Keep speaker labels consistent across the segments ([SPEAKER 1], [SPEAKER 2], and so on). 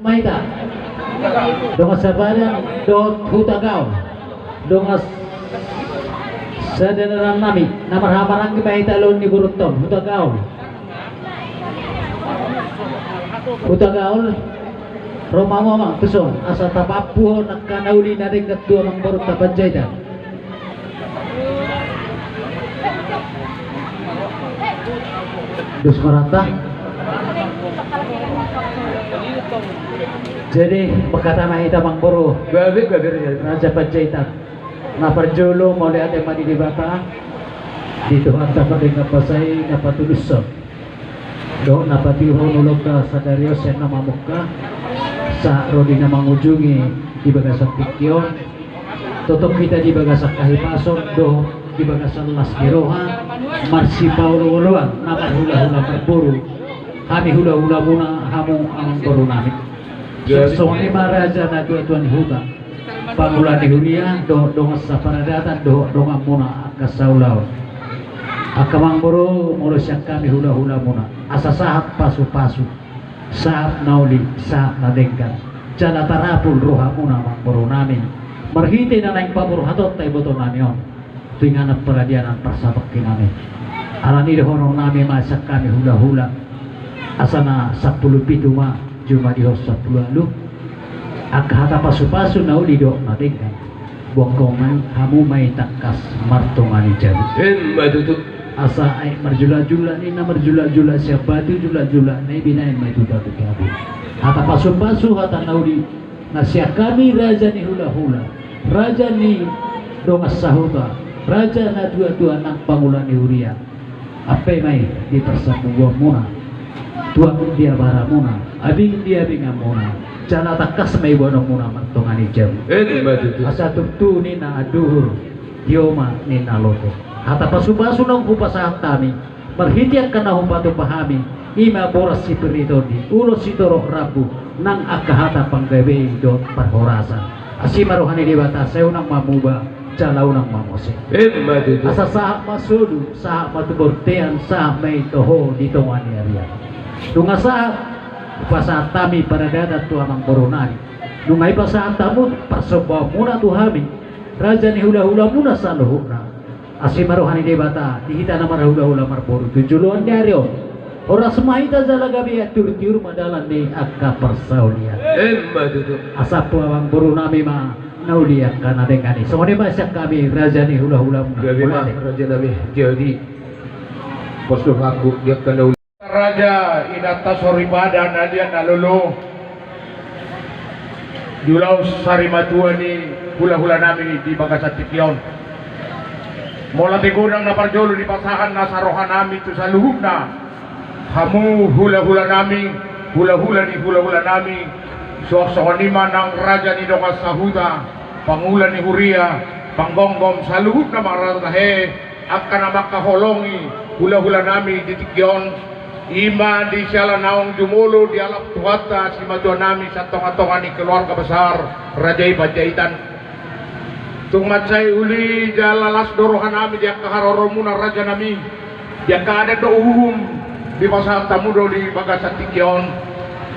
[SPEAKER 1] Maita dongas sabaran dot hutagaw dongas sadenaran nami namar hamarang ki maita lon ni burutom hutagaw romamamang tusong asa tapapuho nakanauli na rin katua mang barut tapanjayda dus marata. Jadi berkata mahita mang boro gabi Raja Panjaitan na parjolo mo lihat madi di bata dito anta pagay ngapasay ngapatulusok do napatiho nulog ka sa Darius yang namamukka sa rodi na mangujungi di bagasak tikyo tutok kita di bagasak kahipason do di bagasan Las Giroha Marsi Paulo Uluan namar hula-hula berburu kami hula-hula muna hamu ang boro namin. So ni maraja na tuan huta pangulan di hunia do sa paradatan do muna akasaulaw akamang boro muro siya kami hula-hula muna asa sahat pasu-pasu saat nauli saat nadengkan jala tarapul roha muna mang boro namin marhiti na naing pabor hatot tay boto namin tuinganap peradianan parsabak kinamin alani dehonong namin masak kami hula-hula asana 10 ma cuma di hos 10 lalu hata pasu-pasu nauli do nadengkan bongkongan hamu may takas martongani jaru madutu asa ay marjula-jula ni na marjula-jula siya batu jula-jula na ibinain may tuta tukabi hata pasu-pasu hata nauli na siya kami raja ni hula-hula raja ni dongas sahuta raja na dua-dua ng pangulan ni Huria apay may di persabuan muna tuang dia bara muna abing dia binga muna jala takas may bono muna mantongani jam asa tuktu ni na aduhur dioma ni na loto hata pasu-pasu nang hupasahan kami marhitiak ka na hupato pahami ima boras si peritodi ulos si torok rabu nang akahata panggabe do parhorasan asimarohani dibata sayo nang mamuba jalaw nang mamose asa sahak masudu sahak matubortean sahak may toho ditong aniarya tunga saat pasaat tami pada dadat tua mang boronani nungay pasaat tamu pasobaw muna tuhami raja ni hula-hula muna sa luhuna asimarohani debata dihita na marahula-hula marboru tujuluan diaryo oras mahita jala gabi atur-tur madalan ni akka persaulia asapu mang boronami ma nauliak kana dengani songone masak kami raja ni hula-hula muna
[SPEAKER 2] raja nami jadi posto aku dia kana Raja inata soribada nadia nalolo julau sarimatua ni hula-hula nami di Bagasat Tikyon mola tegunang na parjolo di pasahan na sarohan nami tu sa luhub na hamu hula-hula nami hula-hula nami suak-suakanima ng raja ni Dongas Sahuta pangulan ni Huria panggonggom sa luhub na maratahe akan na makaholongi hula-hula nami di Tikyon ima di siala naong jumulo di alap tuwata si madua nami sa tonga-tonga ni keluarga besar Raja Panjaitan tungmat say uli jalalas dorohan nami dia kaharoro muna raja nami dia kaada do di masa tamudo di Bagasat Tikyon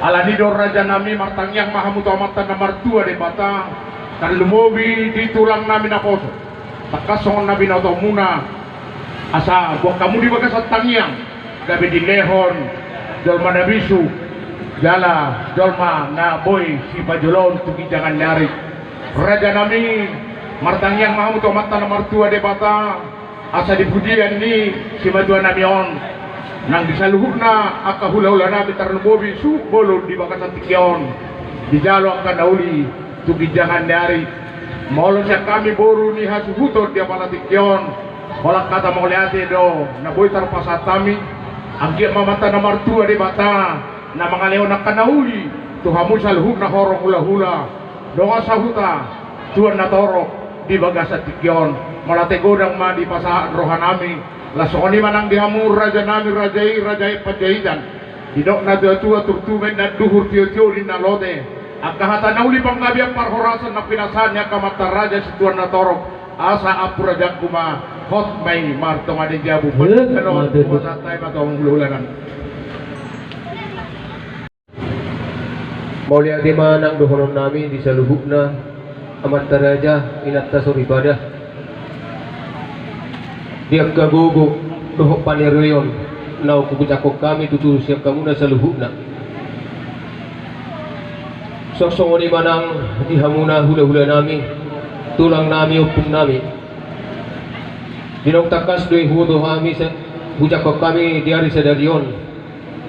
[SPEAKER 2] alani do raja nami martangyang mahamuto amatan na martua di bata kan lumobi di tulang nami na poso takasongon nami na to muna asa buat kamu di Bagasat Tangyang gabi di lehon jolma na bisu jala jolma na boy si pajulon tuki jangan lari raja nami martangyang mahamuto mata na martua de bata asa di pujian ni si madua nami on nang disaluhuk na akahula-hula nami tarnubobi su bolo di Bagasat Tikyon di jalo akan dauli tuki jangan lari maulo siya kami boru ni hasuhuto di Bagasat Tikyon olak kata mau liate do na boy tarpasat kami anggi mamata na martua di bata na mga leon na kanauli tuhamu sa luhub na horong hula-hula donga sa huta tuan na torok di Bagasat Tikyon malategodang ma di pasaan rohan nami lasoni manang dihamur raja nami rajai Panjaitan hidok na tua turtumen na duhur tio-tio di nalode akahata nauli panggabiang parhorasan na pinasannya kamata raja si tuan na torok asa apu raja kuma hot may martong ading jabu penuh kumasatay matong hululan
[SPEAKER 3] Maulia di manang dohonon nami di saluhukna amat taraja inat tasur ibadah. Dia kagugo dohok panireyon nau kubucakok kami tutu siap kamu na saluhukna. Sosong di manang dihamuna hula-hula nami tulang nami upung nami. Dinong takas doi hudo kami sa bucakok kami diari sadarion.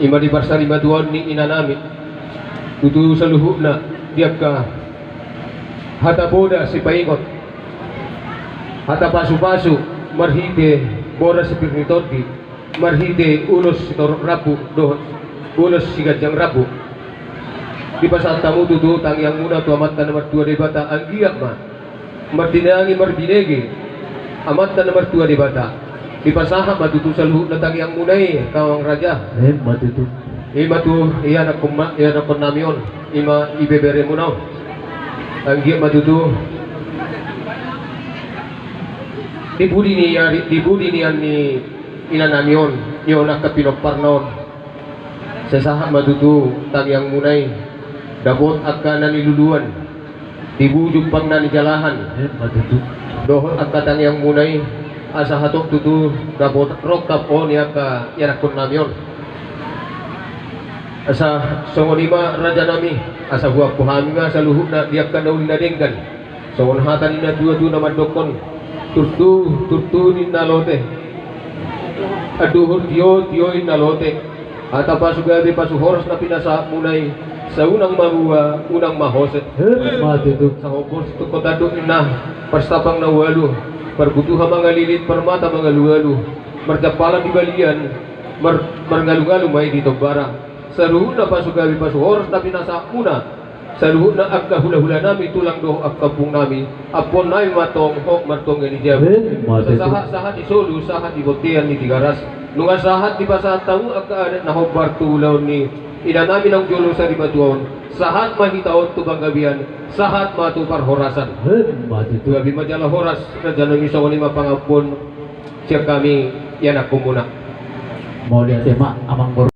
[SPEAKER 3] Ima di barsari maduan ni ina nami. Tutu saluhukna dia ka hata boda si paingot hata pasu-pasu marhite boda si pirnitoti marhite ulos si torok rapu doh ulos si gajang rapu di pasal tamu tutu tang yang muna tu amat nomor 2 debata anggiak ma martinangi marbinege amat nomor 2 debata di pasaha matutu saluhukna tang yang munai kawang raja
[SPEAKER 1] Matutu.
[SPEAKER 3] ima tu iya nak namion ima ibebere munau anggi matutu dibudi ni ani ina namion yo nak kapinoparnon sesaha matutu tang yang munai dabot akan nani luluan dibujuk pang nani jalahan
[SPEAKER 1] Matutu.
[SPEAKER 3] dohon akan tang yang munai asa hatok tutu dabot rokap on ya ka yanakon namion asa songon lima raja nami asa huak puhami nga sa luhuk na diak ka daw linadenggan songon hatan ina dua nama dokon turtu ni nalote aduhur tiyo nalote ata pasugabi pasuhoros na pinasa munay sa unang mabuwa unang mahoset
[SPEAKER 1] Matutu.
[SPEAKER 3] sa hopos tukotado na pastapang na walu perbutuha mga lilit permata mga lugalu mardapalan di balian margalu-galu may dito barang saluhut na pasugabi pasuhoros na pinasa muna saluhut na agka hula-hula nami tulang doh agka pung nami apon na matong hok matong ni jab sahat di solu sahat di botian ni tigaras nunga sahat di pasat tamu agka ada na hobar tulaw ni ina nami ng jolo sa ribatuon sahat mahitaon tu banggabian sahat matu parhorasan
[SPEAKER 1] Matutu.
[SPEAKER 3] gabi majalah horas raja nami sa lima pangapon siya kami yan ako muna
[SPEAKER 1] Mau lihat tema amang boro